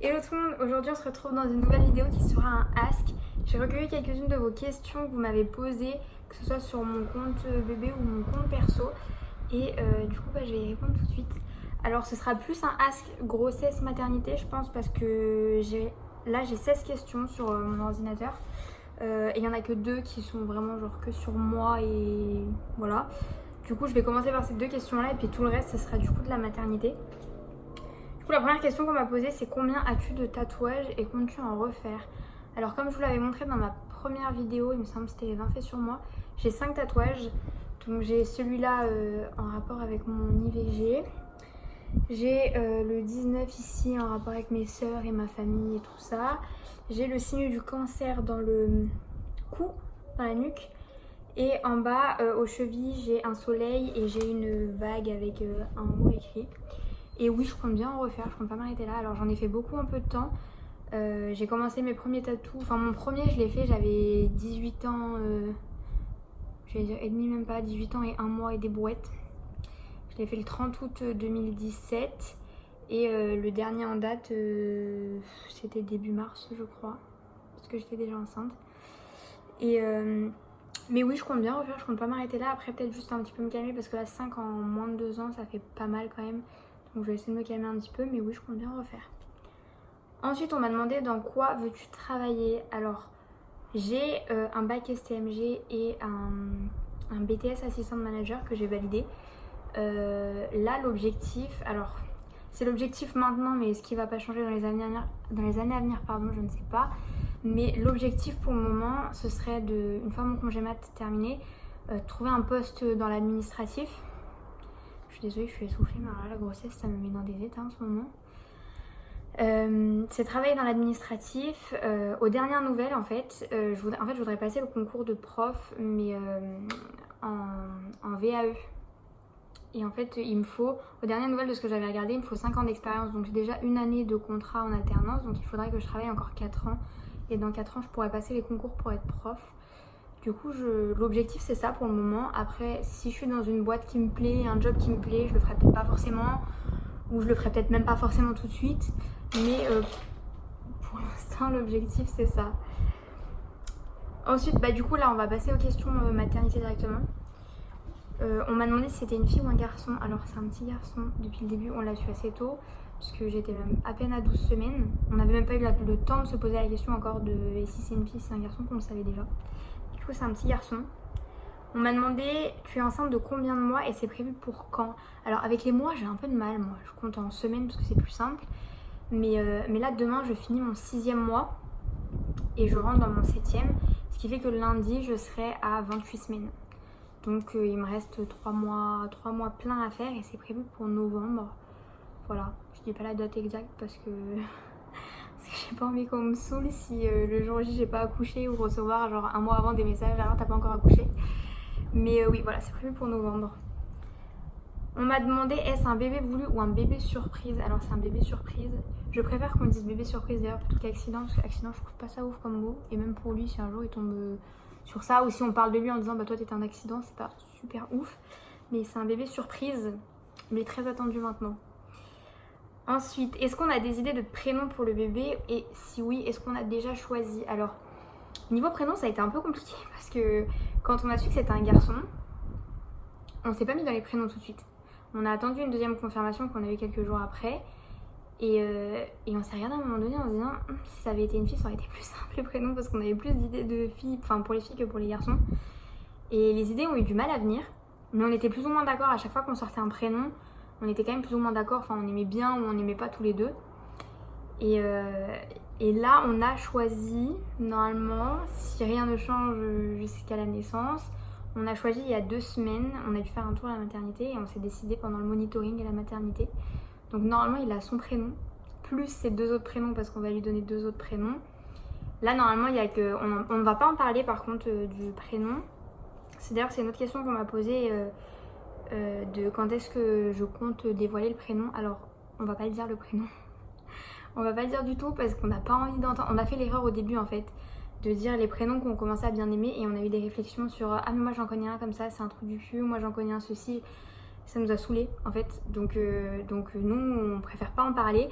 Hello tout le monde, aujourd'hui on se retrouve dans une nouvelle vidéo qui sera un ask. J'ai recueilli quelques-unes de vos questions que vous m'avez posées, que ce soit sur mon compte bébé ou mon compte perso. Et du coup je vais y répondre tout de suite. Alors ce sera plus un ask grossesse maternité je pense parce que j'ai 16 questions sur mon ordinateur. Et il n'y en a que 2 qui sont vraiment genre que sur moi et voilà. Du coup je vais commencer par ces 2 questions là et puis tout le reste ce sera du coup de la maternité. Du coup, la première question qu'on m'a posée, c'est combien as-tu de tatouages et comptes-tu en refaire? Alors, comme je vous l'avais montré dans ma première vidéo, il me semble que c'était les 20 faits sur moi, j'ai 5 tatouages. Donc, j'ai celui-là en rapport avec mon IVG. J'ai le 19 ici en rapport avec mes sœurs et ma famille et tout ça. J'ai le signe du cancer dans le cou, dans la nuque. Et en bas, aux chevilles, j'ai un soleil et j'ai une vague avec un mot écrit. Et oui, je compte bien en refaire, je compte pas m'arrêter là. Alors j'en ai fait beaucoup en peu de temps. J'ai commencé mes premiers tatous. Enfin, mon premier, je l'ai fait, j'avais 18 ans. Je vais dire et demi, même pas, 18 ans et 1 mois et des brouettes. Je l'ai fait le 30 août 2017. Et le dernier en date, c'était début mars, je crois. Parce que j'étais déjà enceinte. Mais oui, je compte bien refaire, je compte pas m'arrêter là. Après, peut-être juste un petit peu me calmer parce que là, 5 en moins de 2 ans, ça fait pas mal quand même. Donc je vais essayer de me calmer un petit peu, mais oui, je compte bien refaire. Ensuite, on m'a demandé dans quoi veux-tu travailler. Alors, j'ai un bac STMG et un BTS assistant manager que j'ai validé. Là, l'objectif, alors c'est l'objectif maintenant, mais ce qui va pas changer dans les années à venir, pardon, je ne sais pas. Mais l'objectif pour le moment, ce serait de, une fois mon congé mat terminé, trouver un poste dans l'administratif. Je suis désolée, je suis essoufflée, mais alors la grossesse, ça me met dans des états en ce moment. C'est travailler dans l'administratif. Aux dernières nouvelles, en fait, je voudrais passer le concours de prof, mais en VAE. Et en fait, il me faut, aux dernières nouvelles de ce que j'avais regardé, il me faut 5 ans d'expérience. Donc j'ai déjà 1 année de contrat en alternance, donc il faudrait que je travaille encore 4 ans. Et dans 4 ans, je pourrais passer les concours pour être prof. Du coup, l'objectif c'est ça pour le moment. Après, si je suis dans une boîte qui me plaît, un job qui me plaît, je le ferai peut-être pas forcément, ou je le ferai peut-être même pas forcément tout de suite. Mais pour l'instant, l'objectif c'est ça. Ensuite, du coup, là, on va passer aux questions maternité directement. On m'a demandé si c'était une fille ou un garçon. Alors, c'est un petit garçon. Depuis le début, on l'a su assez tôt, puisque j'étais même à peine à 12 semaines. On n'avait même pas eu le temps de se poser la question encore de et si c'est une fille, si c'est un garçon, qu'on le savait déjà. Du coup, c'est un petit garçon. On m'a demandé, tu es enceinte de combien de mois et c'est prévu pour quand? Alors, avec les mois, j'ai un peu de mal, moi. Je compte en semaines parce que c'est plus simple. Mais là, demain, je finis mon 6e mois et je rentre dans mon 7e. Ce qui fait que lundi, je serai à 28 semaines. Donc, il me reste 3 mois pleins à faire et c'est prévu pour novembre. Voilà, je dis pas la date exacte parce que j'ai pas envie qu'on me saoule si le jour J j'ai pas accouché ou recevoir genre 1 mois avant des messages alors t'as pas encore accouché. Mais oui, voilà, c'est prévu pour novembre. On m'a demandé est-ce un bébé voulu ou un bébé surprise. Alors c'est un bébé surprise. Je préfère qu'on dise bébé surprise d'ailleurs plutôt qu'accident parce qu'accident je trouve pas ça ouf comme mot. Et même pour lui si un jour il tombe sur ça ou si on parle de lui en disant toi t'étais un accident, c'est pas super ouf. Mais c'est un bébé surprise, mais très attendu maintenant. Ensuite, est-ce qu'on a des idées de prénom pour le bébé? Et si oui, est-ce qu'on a déjà choisi? Alors, niveau prénom, ça a été un peu compliqué parce que quand on a su que c'était un garçon, on s'est pas mis dans les prénoms tout de suite. On a attendu une deuxième confirmation qu'on a eu quelques jours après. Et on s'est regardé à un moment donné en se disant si ça avait été une fille, ça aurait été plus simple les prénoms parce qu'on avait plus d'idées de filles, enfin pour les filles que pour les garçons. Et les idées ont eu du mal à venir, mais on était plus ou moins d'accord à chaque fois qu'on sortait un prénom. On était quand même plus ou moins d'accord, enfin on aimait bien ou on n'aimait pas tous les deux. Et là on a choisi, normalement, si rien ne change jusqu'à la naissance, on a choisi il y a 2 semaines, on a dû faire un tour à la maternité et on s'est décidé pendant le monitoring à la maternité. Donc normalement il a son prénom, plus ses 2 autres prénoms parce qu'on va lui donner 2 autres prénoms. Là normalement il y a que, on ne va pas en parler par contre du prénom. C'est d'ailleurs c'est une autre question qu'on m'a posée de quand est-ce que je compte dévoiler le prénom. Alors on va pas le dire le prénom. On va pas le dire du tout parce qu'on n'a pas envie d'entendre. On a fait l'erreur au début en fait de dire les prénoms qu'on commençait à bien aimer et on a eu des réflexions sur ah mais moi j'en connais un comme ça, c'est un trou du cul, moi j'en connais un ceci. Ça nous a saoulés en fait, donc nous on préfère pas en parler.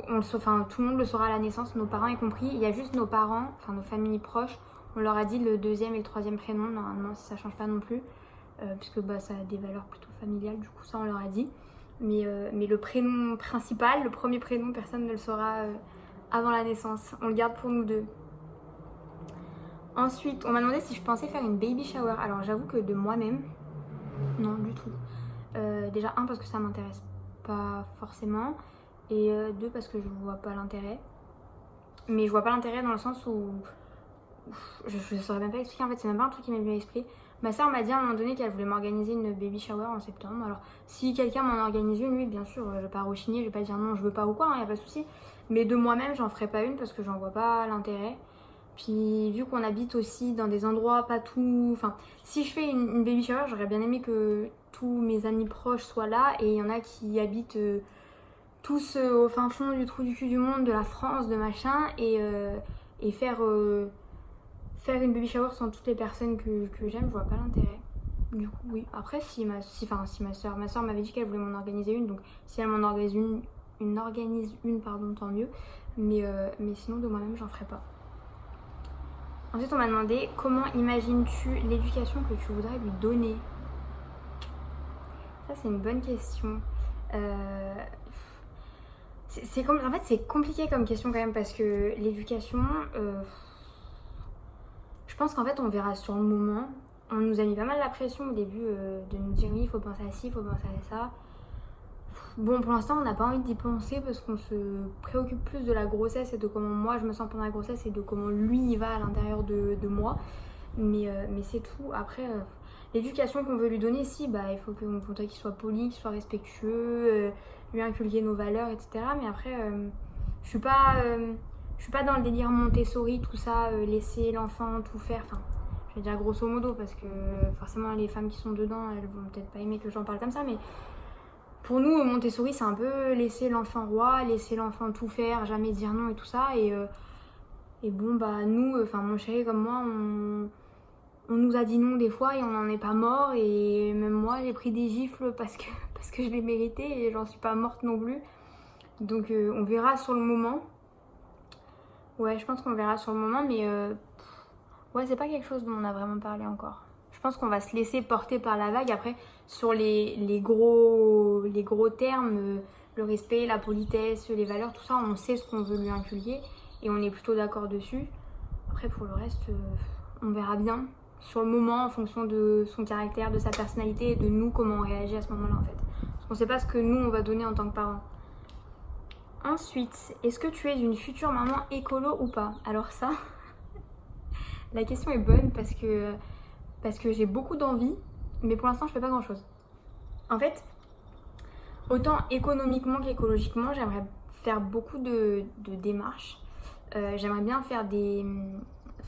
Enfin, tout le monde le saura à la naissance, nos parents y compris. Il y a juste nos parents, enfin nos familles proches, on leur a dit le deuxième et le troisième prénom, normalement si ça change pas non plus, puisque ça a des valeurs plutôt familiales, du coup ça on leur a dit. Mais le prénom principal, le premier prénom, personne ne le saura avant la naissance. On le garde pour nous deux. Ensuite, on m'a demandé si je pensais faire une baby shower. Alors j'avoue que de moi-même, non du tout. Déjà parce que ça m'intéresse pas forcément. Et deux, parce que je vois pas l'intérêt. Mais je vois pas l'intérêt dans le sens où je saurais même pas expliquer. En fait, c'est même pas un truc qui m'est venu à l'esprit. Ma soeur m'a dit à un moment donné qu'elle voulait m'organiser une baby shower en septembre. Alors, si quelqu'un m'en organise une, oui, bien sûr, je vais pas rechigner, je vais pas dire non, je veux pas ou quoi, y a pas de souci. Mais de moi-même, j'en ferai pas une parce que j'en vois pas l'intérêt. Puis, vu qu'on habite aussi dans des endroits pas tout. Enfin, si je fais une baby shower, j'aurais bien aimé que tous mes amis proches soient là. Et il y en a qui habitent tous au fin fond du trou du cul du monde, de la France, de machin. Et faire une baby shower sans toutes les personnes que j'aime, je vois pas l'intérêt. Du coup, oui. Après, si ma soeur m'avait dit qu'elle voulait m'en organiser une, donc si elle m'en organise une, pardon, tant mieux. Mais sinon, de moi-même, j'en ferai pas. Ensuite, on m'a demandé comment imagines-tu l'éducation que tu voudrais lui donner. Ça, c'est une bonne question. En fait, c'est compliqué comme question quand même parce que l'éducation, je pense qu'en fait, on verra sur le moment. On nous a mis pas mal la pression au début de nous dire oui, il faut penser à ci, il faut penser à ça. Bon, pour l'instant, on n'a pas envie d'y penser parce qu'on se préoccupe plus de la grossesse et de comment moi je me sens pendant la grossesse et de comment lui il va à l'intérieur de moi. Mais c'est tout. Après, l'éducation qu'on veut lui donner, si, il faut qu'il soit poli, qu'il soit respectueux, lui inculquer nos valeurs, etc. Mais après, je suis pas dans le délire Montessori, tout ça, laisser l'enfant tout faire. Enfin, je vais dire grosso modo parce que forcément les femmes qui sont dedans, elles vont peut-être pas aimer que j'en parle comme ça, mais pour nous, Montessori, c'est un peu laisser l'enfant roi, laisser l'enfant tout faire, jamais dire non et tout ça. Et bon, nous, mon chéri comme moi, on nous a dit non des fois et on n'en est pas mort. Et même moi, j'ai pris des gifles parce que je l'ai mérité et j'en suis pas morte non plus. Donc on verra sur le moment. Ouais, je pense qu'on verra sur le moment, mais ouais, c'est pas quelque chose dont on a vraiment parlé encore. Je pense qu'on va se laisser porter par la vague. Après, sur les gros termes, le respect, la politesse, les valeurs, tout ça, on sait ce qu'on veut lui inculquer et on est plutôt d'accord dessus. Après, pour le reste, on verra bien sur le moment en fonction de son caractère, de sa personnalité et de nous, comment on réagit à ce moment-là en fait. Parce qu'on sait pas ce que nous, on va donner en tant que parents. Ensuite, est-ce que tu es une future maman écolo ou pas? Alors ça, la question est bonne parce que j'ai beaucoup d'envie, mais pour l'instant je fais pas grand chose. En fait, autant économiquement qu'écologiquement, j'aimerais faire beaucoup de démarches. J'aimerais bien faire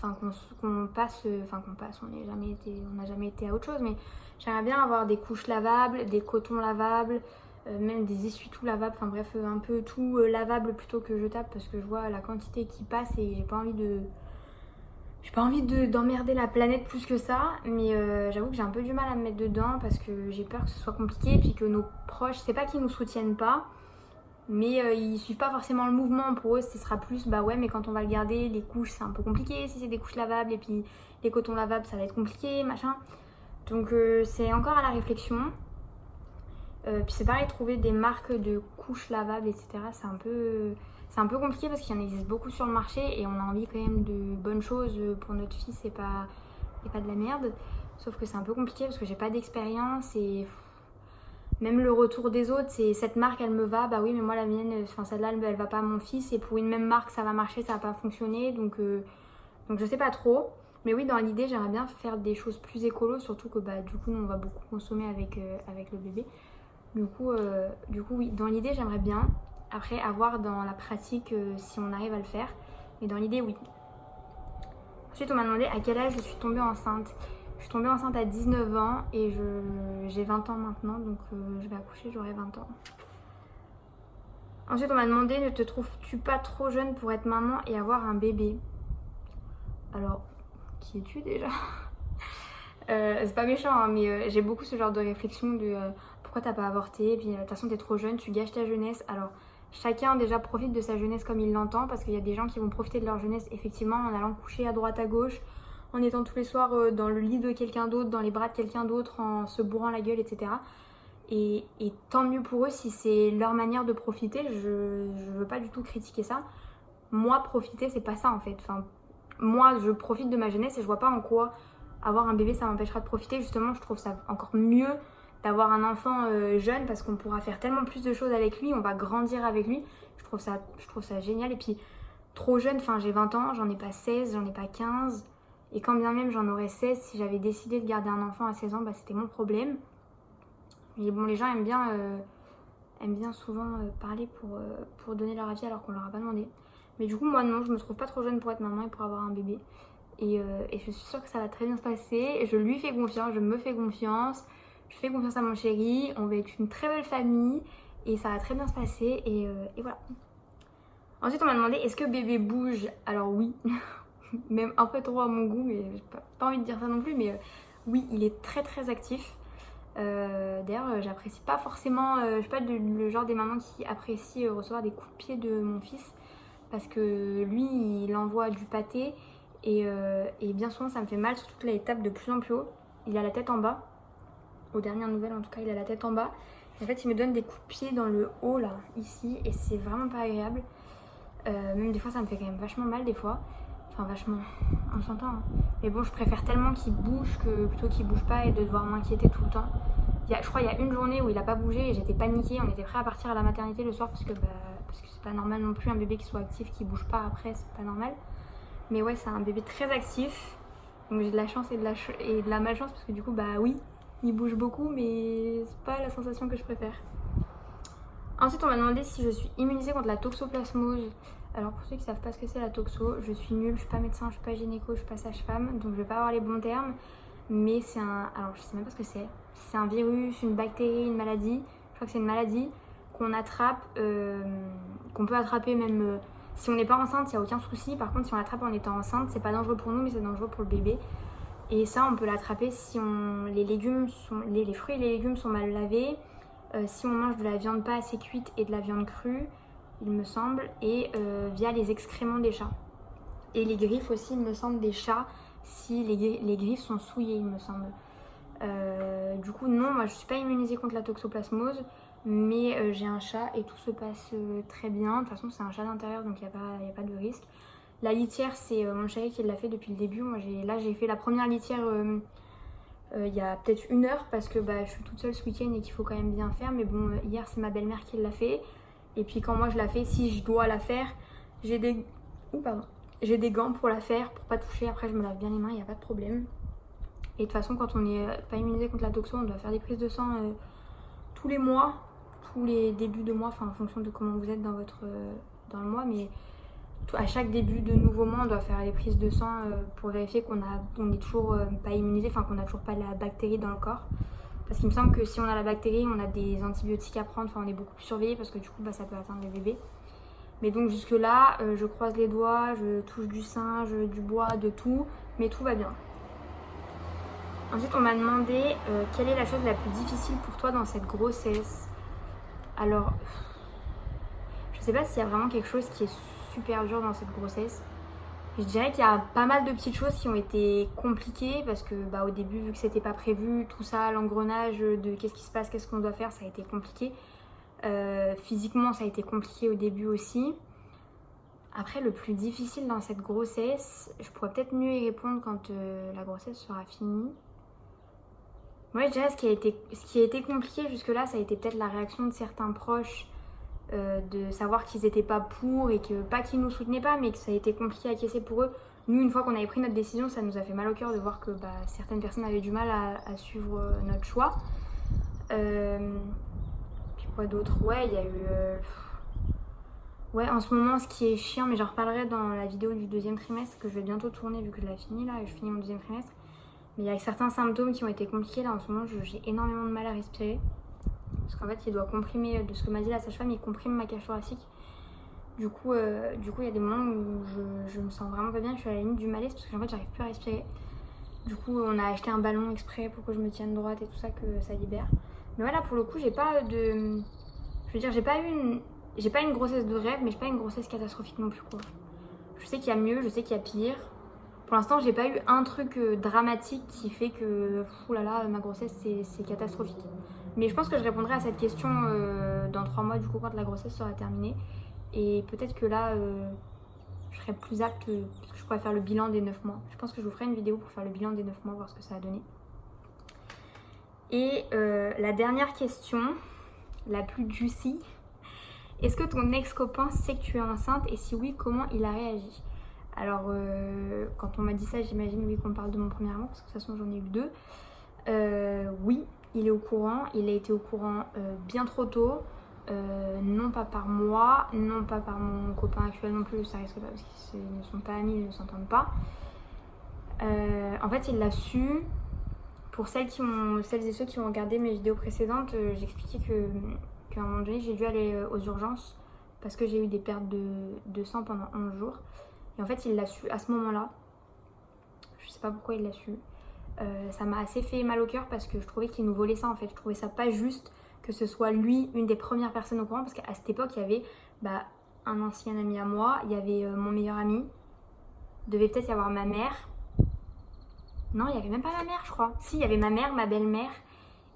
qu'on passe, on n'a jamais été à autre chose, mais j'aimerais bien avoir des couches lavables, des cotons lavables, même des essuie-tout lavables, enfin bref, un peu tout lavable plutôt que jetable parce que je vois la quantité qui passe et j'ai pas envie d'emmerder la planète plus que ça, mais j'avoue que j'ai un peu du mal à me mettre dedans parce que j'ai peur que ce soit compliqué et puis que nos proches, c'est pas qu'ils nous soutiennent pas, mais ils suivent pas forcément le mouvement. Pour eux, ce sera plus ouais, mais quand on va le garder, les couches c'est un peu compliqué si c'est des couches lavables et puis les cotons lavables ça va être compliqué, machin. Donc c'est encore à la réflexion. Puis c'est pareil, trouver des marques de couches lavables, etc. C'est un peu compliqué parce qu'il y en existe beaucoup sur le marché et on a envie quand même de bonnes choses pour notre fils et pas de la merde. Sauf que c'est un peu compliqué parce que j'ai pas d'expérience et même le retour des autres, c'est cette marque elle me va, oui mais moi la mienne, celle-là elle va pas à mon fils et pour une même marque ça va marcher, ça va pas fonctionner donc je sais pas trop. Mais oui, dans l'idée j'aimerais bien faire des choses plus écolo, surtout que du coup nous, on va beaucoup consommer avec le bébé. Du coup, oui, dans l'idée, j'aimerais bien. Après, à voir dans la pratique si on arrive à le faire. Mais dans l'idée, oui. Ensuite, on m'a demandé à quel âge je suis tombée enceinte. Je suis tombée enceinte à 19 ans et j'ai 20 ans maintenant. Donc, je vais accoucher, j'aurai 20 ans. Ensuite, on m'a demandé, ne te trouves-tu pas trop jeune pour être maman et avoir un bébé? Alors, qui es-tu déjà? C'est pas méchant, hein, mais j'ai beaucoup ce genre de réflexion de... pourquoi t'as pas avorté? Et puis de toute façon t'es trop jeune, tu gâches ta jeunesse. Alors chacun déjà profite de sa jeunesse comme il l'entend, parce qu'il y a des gens qui vont profiter de leur jeunesse effectivement en allant coucher à droite à gauche, en étant tous les soirs dans le lit de quelqu'un d'autre, dans les bras de quelqu'un d'autre, en se bourrant la gueule, etc. Et tant mieux pour eux si c'est leur manière de profiter, je veux pas du tout critiquer ça. Moi, profiter, c'est pas ça en fait. Enfin, moi, je profite de ma jeunesse et je vois pas en quoi avoir un bébé ça m'empêchera de profiter. Justement, je trouve ça encore mieux d'avoir un enfant jeune parce qu'on pourra faire tellement plus de choses avec lui, on va grandir avec lui. Je trouve ça génial. Et puis, trop jeune, enfin j'ai 20 ans, j'en ai pas 16, j'en ai pas 15. Et quand bien même j'en aurais 16, si j'avais décidé de garder un enfant à 16 ans, bah, c'était mon problème. Mais bon, les gens aiment bien souvent parler pour donner leur avis alors qu'on leur a pas demandé. Mais du coup, moi non, je me trouve pas trop jeune pour être maman et pour avoir un bébé. Et je suis sûre que ça va très bien se passer. Je lui fais confiance, je me fais confiance. Je fais confiance à mon chéri. On va être une très belle famille. Et ça va très bien se passer. Et voilà. Ensuite, on m'a demandé est-ce que bébé bouge? Alors oui. Même un peu trop à mon goût. Mais j'ai pas envie de dire ça non plus. Mais oui, il est très très actif. D'ailleurs, j'apprécie pas forcément. Je suis pas le genre des mamans qui apprécient recevoir des coups de pied de mon fils. Parce que lui, il envoie du pâté. Et bien souvent, ça me fait mal. Surtout que là, il tape de plus en plus haut. Il a la tête en bas. Aux dernières nouvelles, en tout cas, il a la tête en bas. En fait, il me donne des coups de pied dans le haut, là, ici. Et c'est vraiment pas agréable. Même des fois, ça me fait quand même vachement mal, des fois. Enfin, vachement. On s'entend. Hein. Mais bon, je préfère tellement qu'il bouge que plutôt qu'il bouge pas et de devoir m'inquiéter tout le temps. Je crois qu'il y a une journée où il a pas bougé et j'étais paniquée. On était prêts à partir à la maternité le soir parce que c'est pas normal non plus. Un bébé qui soit actif, qui bouge pas après, c'est pas normal. Mais ouais, c'est un bébé très actif. Donc j'ai de la chance et de la malchance parce que du coup, bah oui, il bouge beaucoup, mais c'est pas la sensation que je préfère. Ensuite, on m'a demandé si je suis immunisée contre la toxoplasmose. Alors pour ceux qui savent pas ce que c'est la toxo, je suis nulle, je suis pas médecin, je suis pas gynéco, je suis pas sage-femme, donc je vais pas avoir les bons termes. Mais c'est alors je sais même pas ce que c'est. C'est un virus, une bactérie, une maladie. Je crois que c'est une maladie qu'on attrape, qu'on peut attraper même si on n'est pas enceinte, il n'y a aucun souci. Par contre, si on l'attrape en étant enceinte, c'est pas dangereux pour nous, mais c'est dangereux pour le bébé. Et ça, on peut l'attraper si les fruits et les légumes sont mal lavés, si on mange de la viande pas assez cuite et de la viande crue, il me semble, et via les excréments des chats. Et les griffes aussi, il me semble, des chats, si les griffes sont souillées, il me semble. Du coup, non, moi je suis pas immunisée contre la toxoplasmose, mais j'ai un chat et tout se passe très bien. De toute façon, c'est un chat d'intérieur, donc il n'y a pas de risque. La litière, c'est mon chéri qui l'a fait depuis le début. Moi, j'ai fait la première litière il y a peut-être 1 heure parce que je suis toute seule ce week-end et qu'il faut quand même bien faire. Mais bon, hier, c'est ma belle-mère qui l'a fait. Et puis quand moi je la fais, si je dois la faire, j'ai des gants pour la faire, pour pas toucher. Après, je me lave bien les mains, il n'y a pas de problème. Et de toute façon, quand on n'est pas immunisé contre la toxo, on doit faire des prises de sang tous les mois, tous les débuts de mois, enfin en fonction de comment vous êtes dans le mois. Mais à chaque début de nouveau mois, on doit faire des prises de sang pour vérifier qu'on est toujours pas immunisé, enfin qu'on n'a toujours pas la bactérie dans le corps. Parce qu'il me semble que si on a la bactérie, on a des antibiotiques à prendre, enfin on est beaucoup plus surveillé parce que du coup ça peut atteindre les bébés. Mais donc jusque là, je croise les doigts, je touche du singe, du bois, de tout, mais tout va bien. Ensuite, on m'a demandé quelle est la chose la plus difficile pour toi dans cette grossesse. Alors, je sais pas s'il y a vraiment quelque chose qui est super dur dans cette grossesse. Je dirais qu'il y a pas mal de petites choses qui ont été compliquées parce que au début, vu que c'était pas prévu, tout ça, l'engrenage de qu'est-ce qui se passe, qu'est-ce qu'on doit faire, ça a été compliqué. Physiquement, ça a été compliqué au début aussi. Après, le plus difficile dans cette grossesse, je pourrais peut-être mieux y répondre quand la grossesse sera finie. Moi, je dirais ce qui a été compliqué jusque-là, ça a été peut-être la réaction de certains proches, de savoir qu'ils n'étaient pas pour et que, pas qu'ils nous soutenaient pas, mais que ça a été compliqué à acquiescer pour eux. Nous, une fois qu'on avait pris notre décision, ça nous a fait mal au cœur de voir que certaines personnes avaient du mal à suivre notre choix. Puis quoi d'autre? Ouais, il y a eu... Ouais, en ce moment, ce qui est chiant, mais j'en reparlerai dans la vidéo du 2e trimestre, que je vais bientôt tourner vu que je l'ai fini là, et je finis mon 2e trimestre. Mais il y a certains symptômes qui ont été compliqués. Là, en ce moment, j'ai énormément de mal à respirer. Parce qu'en fait, il doit comprimer, de ce que m'a dit la sage-femme, il comprime ma cage thoracique. Du coup, il y a des moments où je me sens vraiment pas bien. Je suis à la limite du malaise parce que en fait, j'arrive plus à respirer. Du coup, on a acheté un ballon exprès pour que je me tienne droite et tout ça, que ça libère. Mais voilà, pour le coup, j'ai pas eu j'ai pas une grossesse de rêve, mais j'ai pas une grossesse catastrophique non plus quoi. Je sais qu'il y a mieux, je sais qu'il y a pire. Pour l'instant, j'ai pas eu un truc dramatique qui fait que oulala, ma grossesse c'est catastrophique. Mais je pense que je répondrai à cette question dans 3 mois du coup quand la grossesse sera terminée. Et peut-être que là, je serai plus apte parce que je pourrais faire le bilan des 9 mois. Je pense que je vous ferai une vidéo pour faire le bilan des 9 mois, voir ce que ça a donné. Et la dernière question, la plus juicy. Est-ce que ton ex-copain sait que tu es enceinte et si oui, comment il a réagi? Alors, quand on m'a dit ça, j'imagine oui qu'on parle de mon premier amour parce que de toute façon j'en ai eu 2. Oui, il est au courant. Il a été au courant bien trop tôt. Non pas par moi, non pas par mon copain actuel non plus, ça risque pas parce qu'ils ne sont pas amis, ils ne s'entendent pas. En fait, il l'a su. Pour celles et ceux qui ont regardé mes vidéos précédentes, j'expliquais qu'à un moment donné, j'ai dû aller aux urgences parce que j'ai eu des pertes de sang pendant 11 jours. Et en fait, il l'a su à ce moment-là. Je sais pas pourquoi il l'a su. Ça m'a assez fait mal au cœur parce que je trouvais qu'il nous volait ça en fait. Je trouvais ça pas juste que ce soit lui une des premières personnes au courant parce qu'à cette époque, il y avait un ancien ami à moi, il y avait mon meilleur ami, il devait peut-être y avoir ma mère. Non, il n'y avait même pas ma mère, je crois. Si, il y avait ma mère, ma belle-mère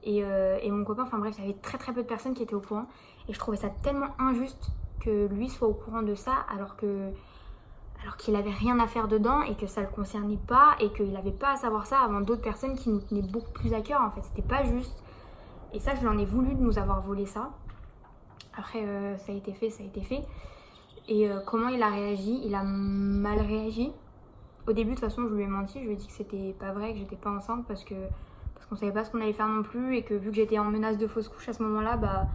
et mon copain. Enfin bref, il y avait très très peu de personnes qui étaient au courant. Et je trouvais ça tellement injuste que lui soit au courant de ça alors qu'il n'avait rien à faire dedans et que ça ne le concernait pas et qu'il n'avait pas à savoir ça avant d'autres personnes qui nous tenaient beaucoup plus à cœur. En fait, c'était pas juste. Et ça, je lui en ai voulu de nous avoir volé ça. Après, ça a été fait, ça a été fait. Et comment il a réagi? Il a mal réagi. Au début, de toute façon, je lui ai menti. Je lui ai dit que c'était pas vrai, que j'étais pas enceinte parce qu'on savait pas ce qu'on allait faire non plus et que vu que j'étais en menace de fausse couche à ce moment-là,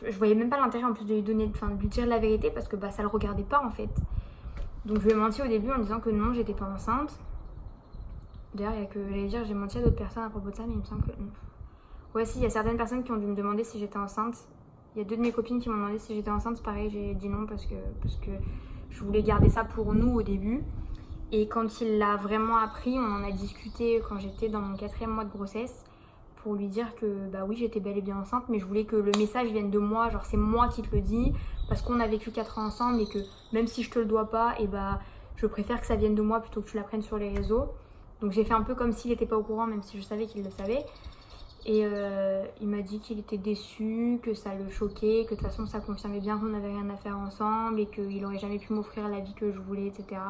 je voyais même pas l'intérêt en plus de lui dire la vérité parce que ça le regardait pas en fait. Donc je lui ai menti au début en disant que non, j'étais pas enceinte. D'ailleurs, il y a que j'allais dire j'ai menti à d'autres personnes à propos de ça, mais il me semble que non. Ouais, si, il y a certaines personnes qui ont dû me demander si j'étais enceinte. Il y a 2 de mes copines qui m'ont demandé si j'étais enceinte. Pareil, j'ai dit non parce que je voulais garder ça pour nous au début. Et quand il l'a vraiment appris, on en a discuté quand j'étais dans mon 4e mois de grossesse pour lui dire que oui, j'étais bel et bien enceinte, mais je voulais que le message vienne de moi, genre c'est moi qui te le dis, parce qu'on a vécu 4 ans ensemble et que même si je te le dois pas, je préfère que ça vienne de moi plutôt que tu l'apprennes sur les réseaux. Donc j'ai fait un peu comme s'il n'était pas au courant, même si je savais qu'il le savait. Et il m'a dit qu'il était déçu, que ça le choquait, que de toute façon ça confirmait bien qu'on n'avait rien à faire ensemble et qu'il aurait jamais pu m'offrir la vie que je voulais, etc.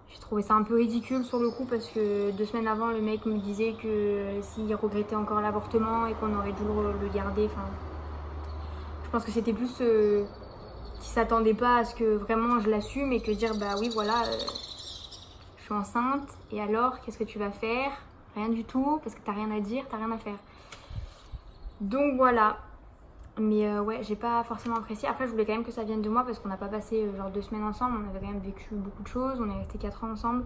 J'ai trouvé ça un peu ridicule sur le coup parce que 2 semaines avant, le mec me disait que s'il regrettait encore l'avortement et qu'on aurait dû le garder. Enfin, je pense que c'était plus qu'il s'attendait pas à ce que vraiment je l'assume et que dire oui voilà, je suis enceinte et alors qu'est-ce que tu vas faire? Rien du tout parce que t'as rien à dire, t'as rien à faire. Donc voilà. Mais ouais, j'ai pas forcément apprécié. Après, je voulais quand même que ça vienne de moi parce qu'on n'a pas passé genre 2 semaines ensemble. On avait quand même vécu beaucoup de choses. On est resté 4 ans ensemble.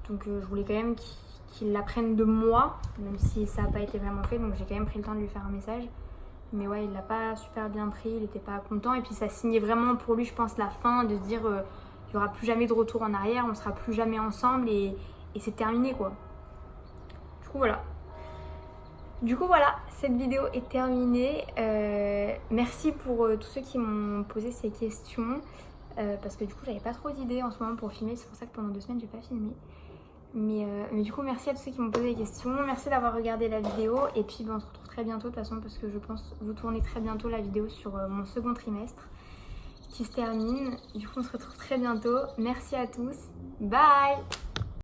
Donc je voulais quand même qu'il l'apprenne de moi, même si ça n'a pas été vraiment fait. Donc j'ai quand même pris le temps de lui faire un message. Mais ouais, il l'a pas super bien pris. Il était pas content. Et puis ça signait vraiment pour lui, je pense, la fin de se dire il n'y aura plus jamais de retour en arrière. On sera plus jamais ensemble et c'est terminé quoi. Du coup voilà, cette vidéo est terminée. Merci pour tous ceux qui m'ont posé ces questions. Parce que du coup j'avais pas trop d'idées en ce moment pour filmer. C'est pour ça que pendant 2 semaines j'ai pas filmé. Mais du coup merci à tous ceux qui m'ont posé des questions. Merci d'avoir regardé la vidéo. Et puis on se retrouve très bientôt de toute façon. Parce que je pense vous tournez très bientôt la vidéo sur mon 2e trimestre qui se termine. Du coup on se retrouve très bientôt. Merci à tous. Bye!